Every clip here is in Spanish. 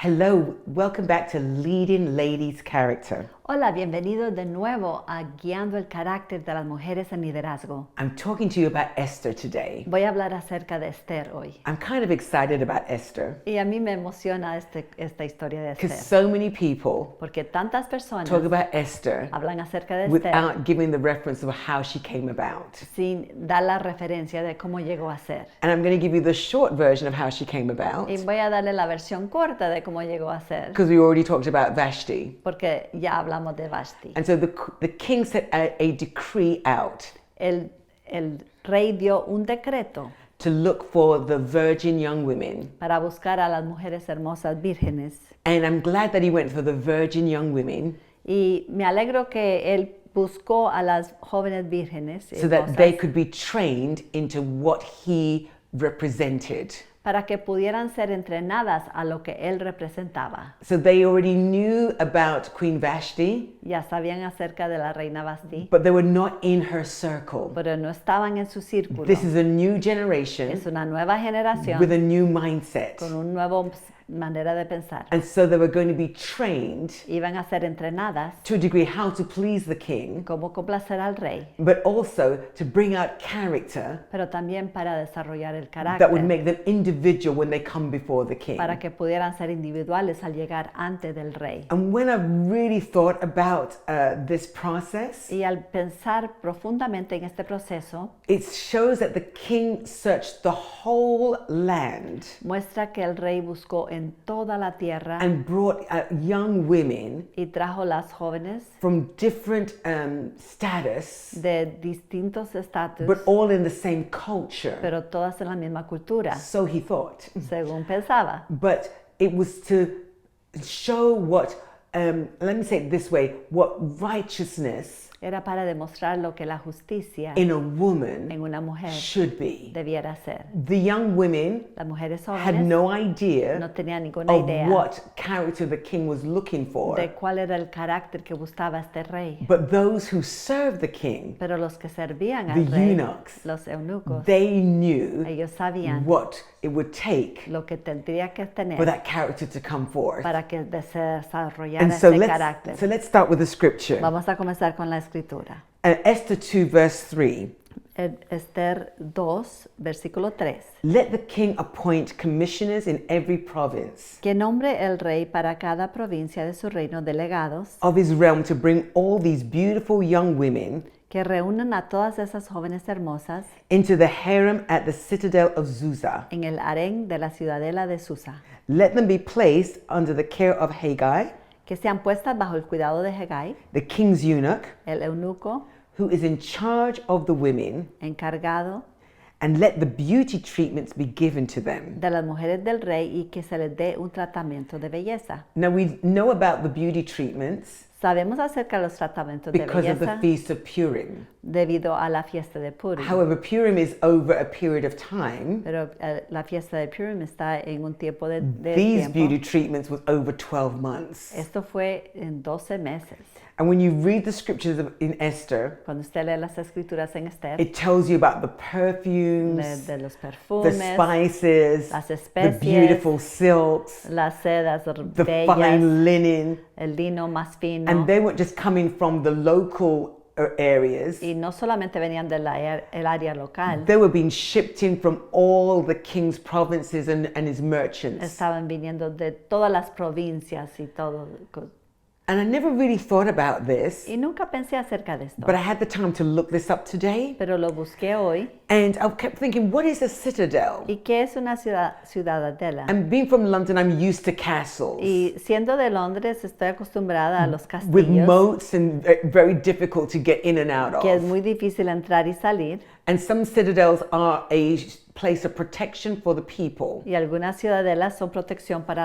Hello, welcome back to Leading Ladies Character. Hola, bienvenidos de nuevo a Guiando el Carácter de las Mujeres en Liderazgo. I'm talking to you about Esther today. Voy a hablar acerca de Esther hoy. I'm kind of excited about Esther Y a mí me emociona esta historia de because Esther. so many people Porque tantas personas talk about Esther hablan acerca de Esther without giving the reference of how she came about. sin dar la referencia de cómo llegó a ser. And I'm going to give you the short version of how she came about Y voy a darle la versión corta de cómo llegó a ser. because we already talked about Vashti. Porque ya hablamos de Vashti. And so the king set a decree out El rey dio un decreto to look for the virgin young women. para buscar a las mujeres hermosas vírgenes. And I'm glad that he went for the virgin young women Y me alegro que él buscó a las jóvenes vírgenes so that they could be trained into what he represented. para que pudieran ser entrenadas a lo que él representaba. So they already knew about Queen Vashti, Ya sabían acerca de la reina Vashti, but they were not in her circle. pero no estaban en su círculo. This is a new generation Es una nueva generación with a new mindset. con una nueva manera de pensar. And so they were going to be trained Iban a ser entrenadas to a degree how to please the king, cómo complacer al rey, but also to bring out character pero también para desarrollar el that would carácter, make them individual when they come before the king. para que pudieran ser individuales al llegar ante del rey. And when I really thought about this process, Y al pensar profundamente en este proceso, it shows that the king searched the whole land muestra que el rey buscó en toda la tierra and brought young women y trajo las jóvenes from different status, de distintos estatus, but all in the same culture. pero todas en la misma cultura, So he thought. según pensaba. But it was to show what, let me say it this way, what righteousness Era para demostrar lo que la justicia in a woman en una mujer should be. debiera ser. The young women Las mujeres had jóvenes no idea no tenían ninguna of idea what character the king was looking for. de cuál era el carácter que buscaba este rey. But those who served the king, Pero los que servían the al rey, eunuchs, los eunucos, they knew ellos sabían what it would take lo que tendría que for tener that character to come forth. para que se desarrollara And so este carácter. let's start with the scripture. Vamos a comenzar con la escritura. Esther 2 verse 3. Esther 2, versículo 3. Let the king appoint commissioners in every province Que nombre el rey para cada provincia de su reino delegados of his realm to bring all these beautiful young women que reúnan a todas esas jóvenes hermosas into the harem at the citadel of Susa. en el harén de la ciudadela de Susa, Let them be placed under the care of Haggai, que sean puestas bajo el cuidado de Hegai, the king's eunuch, el eunuco who is in charge of the women, encargado and let the beauty treatments be given to them. de las mujeres del rey y que se les dé un tratamiento de belleza. Now we know about the beauty treatments Sabemos acerca de los tratamientos de because of the belleza Feast of Purim. debido a la fiesta de Purim. However, Purim is over a period of time. Pero la fiesta de Purim está en un tiempo de These tiempo. beauty treatments was over 12 months. Esto fue en 12 meses. And when you read the scriptures in Esther, Cuando usted lee las escrituras en Esther, it tells you about the perfumes, de los the perfumes, spices, las the especies, beautiful silks, las sedas the bellas, fine linen. el lino más fino. And they weren't just coming from the local areas. Y no solamente venían del área local, They were being shipped in from all the king's provinces and his merchants. estaban viniendo de todas las provincias y todo. And I never really thought about this, Y nunca pensé acerca de esto, but I had the time to look this up today. pero lo busqué hoy. And I kept thinking, what is a citadel? ¿Y qué es una ciudadela? And being from London, I'm used to castles Y siendo de Londres, estoy acostumbrada a los with castillos, moats and very difficult to get in and out que es of. muy difícil entrar y salir. And some citadels are a place of protection for the people. Y algunas ciudadelas son protección para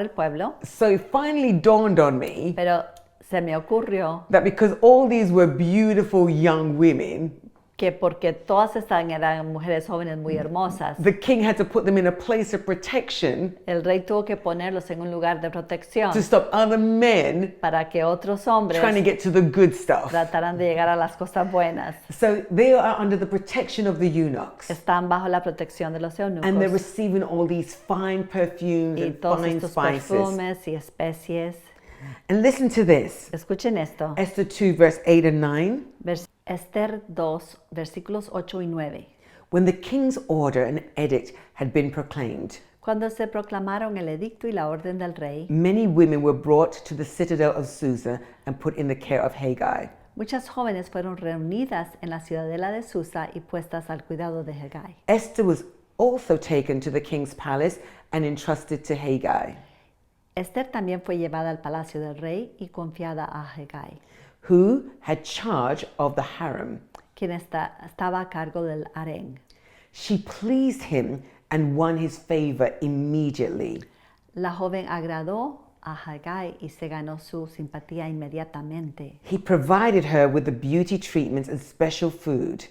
el pueblo. So it finally dawned on me Pero se me ocurrió that because all these were beautiful young women, que porque todas eran mujeres jóvenes muy hermosas, the king had to put them in a place of protection el rey tuvo que ponerlos en un lugar de protección to stop other men para que otros hombres trying to get to the good stuff. trataran de llegar a las cosas buenas. So they are under the protection of the eunuchs. Están bajo la protección de los And they're eunucos receiving all these fine perfumes y and todos fine estos spices. perfumes y especies. And listen to this. Escuchen esto. Esther 2, verse 8 and 9. Esther 2, versículos 8 y 9. When the king's order and edict had been proclaimed, Cuando se proclamaron el edicto y la orden del rey, many women were brought to the citadel of Susa and put in the care of Haggai. muchas jóvenes fueron reunidas en la ciudadela de Susa y puestas al cuidado de Haggai. Esther was also taken to the king's palace and entrusted to Haggai, Esther también fue llevada al palacio del rey y confiada a Haggai, who had charge of the harem. quien estaba a cargo del harén. She pleased him and won his favor immediately. La joven agradó a Haggai y se ganó su simpatía inmediatamente. He provided her with the beauty treatments and special food.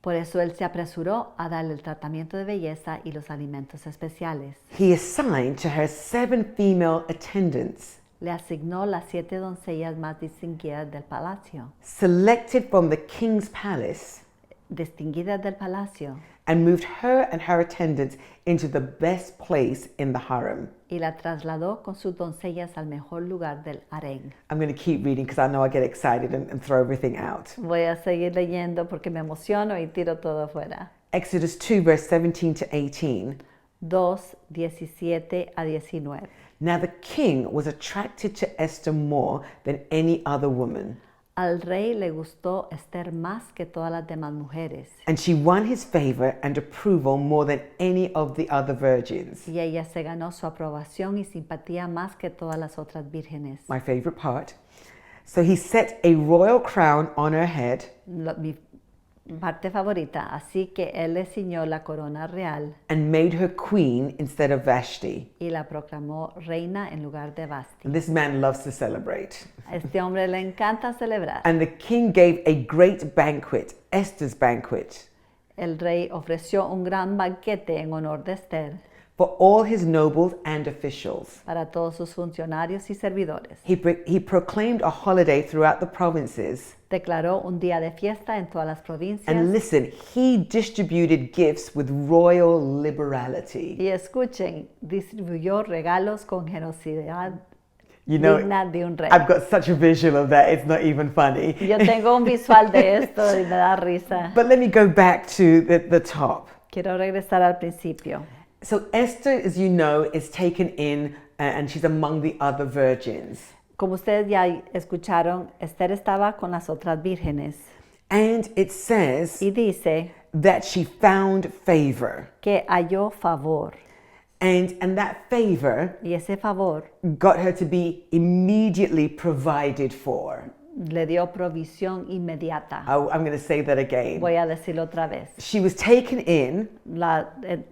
Por eso él se apresuró a darle el tratamiento de belleza y los alimentos especiales. He assigned to her 7 female attendants, Le asignó las 7 doncellas más distinguidas del palacio, selected from the king's palace, distinguidas del palacio, and moved her and her attendants into the best place in the harem. y la trasladó con sus doncellas al mejor lugar del harén. I'm going to keep reading because I know I get excited and throw everything out. Voy a seguir leyendo porque me emociono y tiro todo afuera. Exodus 2, verse 17 to 18. 2, 17 a 19. Now the king was attracted to Esther more than any other woman, Al rey le gustó Esther más que todas las demás mujeres, and she won his favor and approval more than any of the other virgins. y ella se ganó su aprobación y simpatía más que todas las otras vírgenes. My favorite part. So he set a royal crown on her head Mi parte favorita, así que él le ciñó la corona real and made her queen instead of Vashti. y la proclamó reina en lugar de Vasti. And this man loves to celebrate. A este hombre le encanta celebrar. And the king gave a great banquet, Esther's banquet, El rey ofreció un gran banquete en honor de Esther for all his nobles and officials. para todos sus funcionarios y servidores. He proclaimed a holiday throughout the provinces. Declaró un día de fiesta en todas las provincias. And listen, he distributed gifts with royal liberality. Y escuchen, distribuyó regalos con generosidad You know, digna de un rey. I've got such a visual of that, it's not even funny. Yo tengo un visual de esto y me da risa. But let me go back to the top. Quiero regresar al principio. So Esther, as you know, is taken in and she's among the other virgins. Como ustedes ya escucharon, Esther estaba con las otras vírgenes And it says y dice that she found favor. que halló favor. And that favor Y ese favor got her to be immediately provided for. le dio provisión inmediata. I'm going to say that again. Voy a decirlo otra vez. She was taken in. La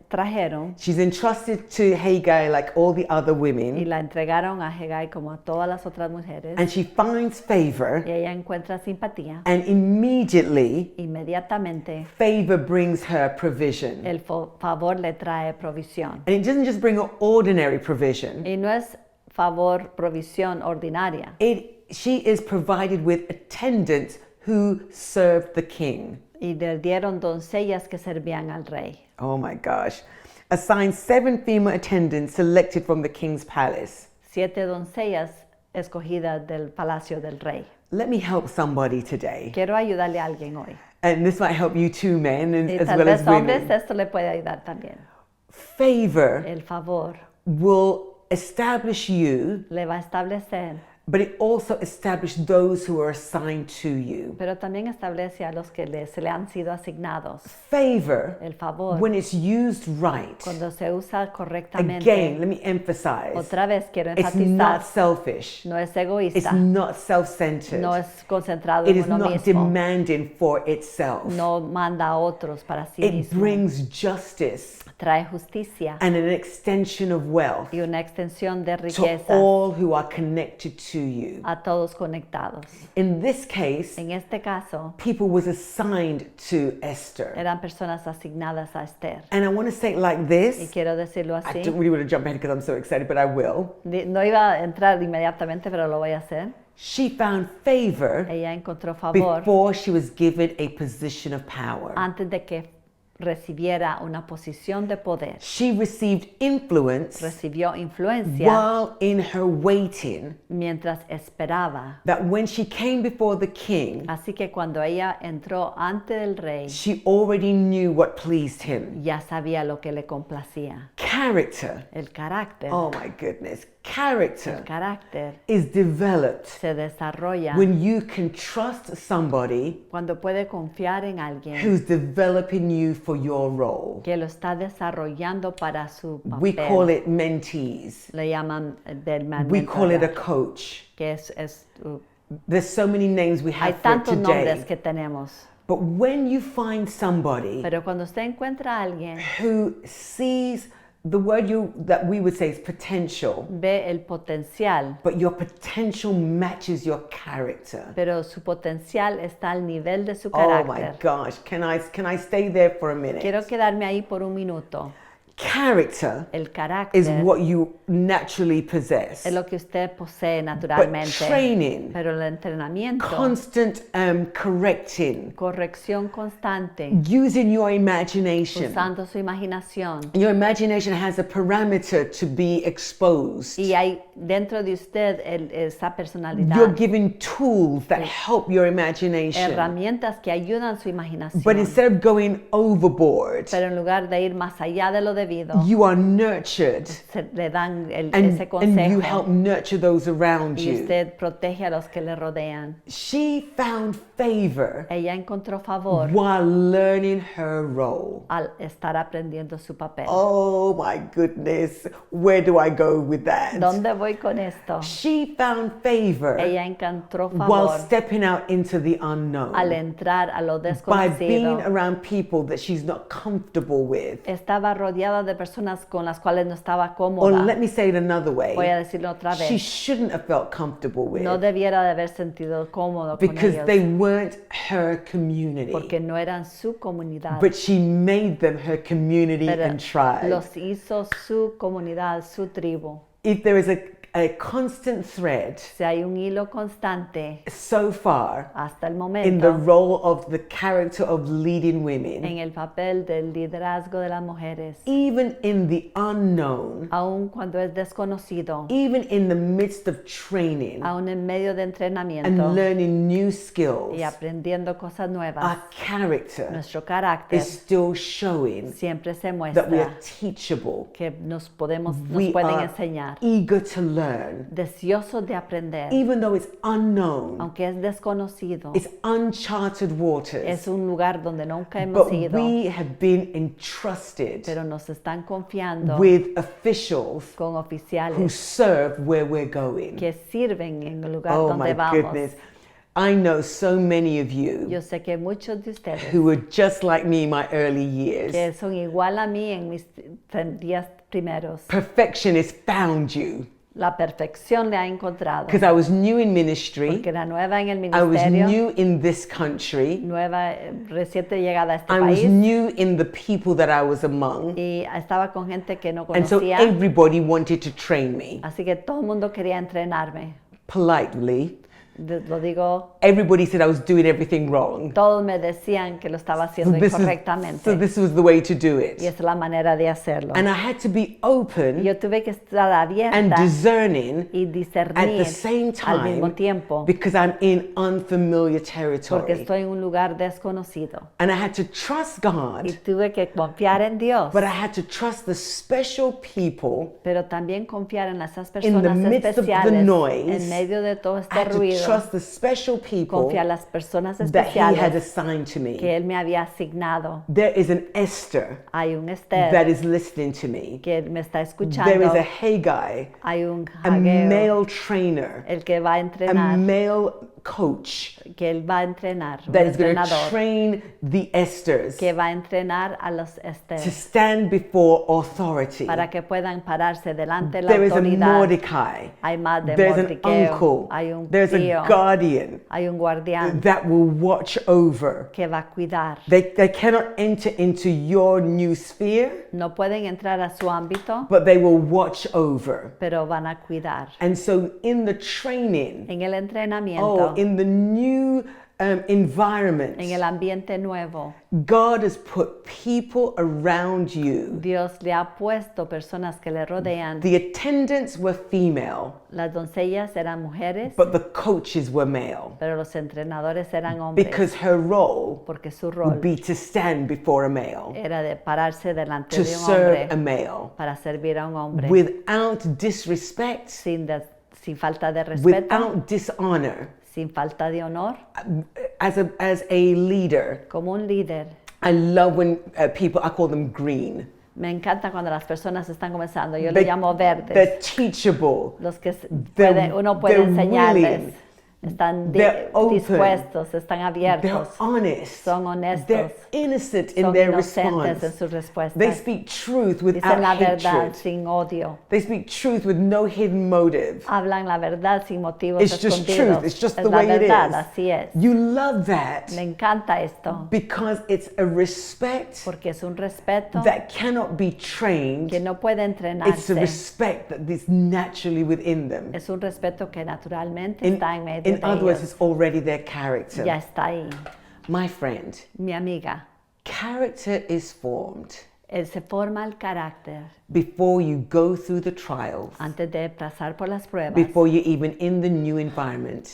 trajeron She's entrusted to Haggai like all the other y women. la entregaron a Haggai como a todas las otras mujeres. And she finds favor. Y ella encuentra simpatía. And immediately, Inmediatamente favor brings her provision. el favor le trae provisión. And it doesn't just bring her ordinary provision. Y no es favor, provisión ordinaria. She is provided with attendants who served the king. Y le dieron doncellas que servían al rey. Oh my gosh. Assigned 7 female attendants selected from the king's palace. 7 doncellas escogidas del palacio del rey. Let me help somebody today. Quiero ayudarle a alguien hoy. And this might help you too, men, Y as tal well as vez hombres women. esto le puede ayudar también. Favor El favor will establish you, le va a establecer, but it also establishes those who are assigned to you. pero también establece a los que se le han sido asignados. Favor, El favor, when it's used right, cuando se usa correctamente, again, let me emphasize, otra vez quiero it's not enfatizar, selfish. no es It's egoísta, not self-centered. no es concentrado It en is uno not mismo, demanding for itself. no manda a otros para sí It mismo, brings justice trae justicia and an extension of wealth y una extensión de to riqueza all who are connected to to you. a todos conectados. In this case, En este caso, people was assigned to Esther. eran personas asignadas a Esther. And I want to say it like Y this. quiero decirlo I así. don't really want to jump ahead because I'm so excited, but I will. No iba a entrar inmediatamente, pero lo voy a hacer. She found favor Ella encontró favor before she was given a position of power. antes de que recibiera una posición de poder. She received influence Recibió influencia while in her waiting, mientras esperaba. that when she came before the king, Así que cuando ella entró ante el rey, she already knew what pleased him. ya sabía lo que le complacía. Character, El carácter, oh my goodness, el character carácter is developed se desarrolla when you can trust somebody cuando puede confiar en alguien who's developing you for your role. que lo está desarrollando para su We call papel. it mentees. Le llaman del We call it a mentoría, coach. que There's so many names we hay have for it tantos nombres today. que tenemos. But when you find somebody Pero cuando usted encuentra a alguien, who sees the word that we would say is potential, ve el potencial, but your potential matches your character. pero su potencial está al nivel de su Oh my carácter. gosh, can I stay there for a minute? Quiero quedarme ahí por un minuto. Character El is carácter what you naturally possess. es lo que usted posee But naturalmente, training, pero el entrenamiento, constant correcting, corrección constante, using your imagination. usando su imaginación. Your imagination has a parameter to be exposed. Y hay dentro de usted esa personalidad, You're given tools that help your imagination. herramientas que ayudan su imaginación. But instead of going overboard, Pero en lugar de ir más allá de lo debido, you are nurtured le dan ese and you consejo help nurture those around y you. usted protege a los que le rodean. She found favor Ella encontró favor while learning her role. al estar aprendiendo su papel. Oh my goodness, where do I go with that? ¿Dónde voy con esto? She found favor Ella encontró while favor stepping out into the unknown, al entrar a lo by being desconocido. around people that she's not comfortable with. Estaba rodeada de personas con las cuales no estaba Or cómoda. let me say it another Voy a way, decirlo otra she vez. shouldn't have felt comfortable with, No debiera de haber sentido cómodo con because ellos they weren't her community. porque no eran su comunidad. But she made them her community Pero and tribe. los hizo su comunidad, su tribu. If there is a constant thread Si hay un hilo constante so far hasta el in the momento role of the character of leading women, en el papel del liderazgo de las mujeres, even in the unknown, aun cuando es desconocido, even in the midst of training aun en medio de entrenamiento and learning new skills, y aprendiendo cosas nuevas, our character nuestro carácter is still showing siempre se that we are muestra teachable. que nos pueden We enseñar, are eager to learn, deseosos de aprender, even though it's unknown, aunque es desconocido, it's uncharted waters. es un lugar donde nunca hemos But ido, we have been entrusted pero nos están confiando with officials con who oficiales serve where we're going. que sirven en el lugar Oh my donde vamos. goodness. I know so many of you Yo sé que muchos de ustedes who were just like me in my early years. que son igual a mí en mis días primeros. Perfectionist found you La perfección le ha encontrado. because I was new in ministry. Porque era nueva en el I was ministerio, new in this country. nueva, reciente llegada a este I was país, new in the people that I was among. y estaba con gente que no And so conocía, everybody wanted to train me. así que todo el mundo quería entrenarme. Politely, Lo digo, everybody said I was doing everything wrong. todos me decían que lo estaba haciendo incorrectamente. So this was the way to do it. Y esa es la manera de hacerlo. And I had to be Y open yo tuve que estar and abierta discerning y at discernir the same al mismo time tiempo, because I'm in unfamiliar porque territory. estoy en un lugar desconocido. And I had to trust Y God, tuve que confiar en Dios, but I had to trust the special people. pero también confiar en esas In the personas midst of the especiales, noise, en medio de todo I este had to ruido. trust the special people Confiar en las personas that He had especiales assigned to me. que Él me había asignado. There is an Esther Hay un that Esther is listening to me. que me está There escuchando. is a Haggai, Hay un a Hageo, male trainer, el que va a a entrenar, male coach que Él va a entrenar, un that is going to entrenador train the Esthers que va a entrenar a los to Esther stand before authority. para que puedan pararse delante de la There is a autoridad. Mordecai. Hay más de There's an Mordequeo, uncle. hay un There's tío, a guardian hay un guardián that will watch over. que va a cuidar. They cannot enter into your new sphere, No pueden entrar a su ámbito, but they will watch over. pero van a cuidar. And so in the training, En el entrenamiento, in the new environment, en el ambiente nuevo, God has put people around you. Dios le ha puesto personas que le rodean. The attendants were female, Las doncellas eran mujeres, but the coaches were male, pero los entrenadores eran hombres, because her role porque su would rol be to stand before a male, era de pararse delante to de un serve a hombre male, para servir a un hombre without disrespect, sin falta de respeto, without dishonor. sin falta de honor, As a leader, como un líder. I love when people, I call them green. Me encanta cuando las personas están comenzando, yo They- le llamo verdes, They're teachable. los que they're- uno puede they're enseñarles, willing, están they're open, dispuestos, están They're abiertos, honest. son honestos, They're innocent in son their inocentes en response. sus respuestas, They speak truth dicen without la verdad hatred. sin odio, They speak truth with no hidden motive. hablan la verdad sin motivos It's just escondidos, truth. It's just es the la way it verdad, is. así es. You love that Me encanta esto, because it's a respect porque es un respeto that cannot be trained. que no puede It's a entrenarse, respect that is naturally within them. es un respeto que naturalmente In, está en medio in de other words, ellos, it's already their character. ya está ahí. My friend, Mi amiga, character is formed se forma el carácter before you go through the trials, antes de pasar por las pruebas, before you're even in the new environment.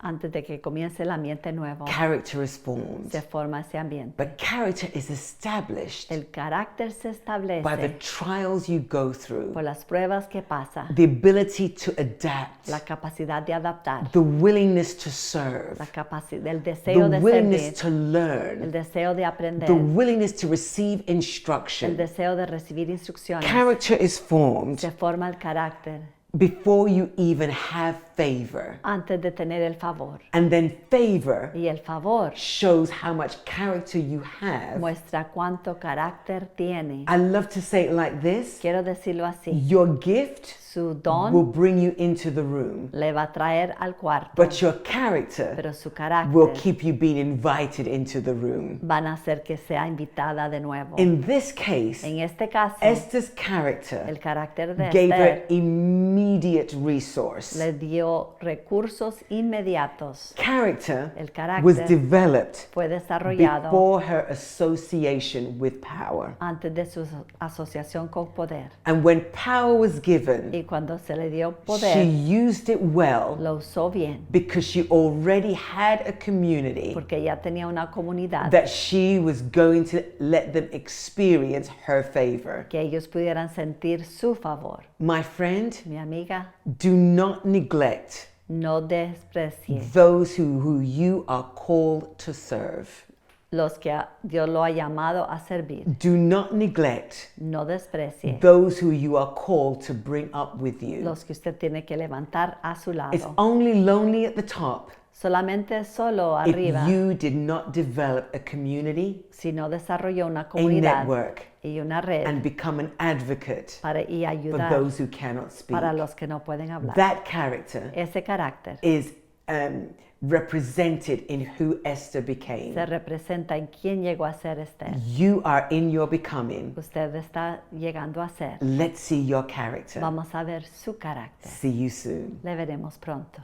antes de que comience el ambiente nuevo, Character is formed. se forma ese ambiente. But character is established El carácter se by the establece trials you go through, por las pruebas que pasa, the ability to adapt, la capacidad de adaptar, the willingness to serve, la capacidad, el deseo the de willingness servir, to el learn, deseo de aprender, the willingness to receive el instruction. deseo de recibir instrucciones. Character is formed Se forma el carácter before you even have favor. antes de tener el favor. And then favor Y el favor shows how much character you have. muestra cuánto carácter tiene. I love to say it like this. Quiero decirlo así. Your gift Su will don bring you into the room, le va a traer al cuarto, but your character pero su will carácter keep you being invited into the room. van a hacer que sea invitada de nuevo. In this case, En este caso, Esther's character el carácter de gave her Esther immediate resource. le dio recursos inmediatos. Character El was carácter developed fue desarrollado before her association with power. antes de su asociación con poder. And when power was given, Y cuando se le dio she poder, used it well lo usó bien, because she already had a community porque ya tenía una comunidad that she was going to let them experience her favor. que ellos pudieran sentir su favor. My friend, Mi amiga, do not neglect no desprecie those who you are called to serve. los que Dios lo ha llamado a servir. Do not neglect No desprecie those who you are called to bring up with you. los que usted tiene que levantar a su It's lado. only lonely at the top Solamente solo if arriba, you did not develop a community, si no desarrolló una a comunidad network, y una red and become an advocate y for ayudar those who cannot speak. para los que no pueden hablar. That character Ese carácter is represented in who Esther became. se representa en quién llegó a ser Esther. You are in your becoming. Usted está llegando a ser. Let's see your character. Vamos a ver su carácter. See you soon. Le veremos pronto.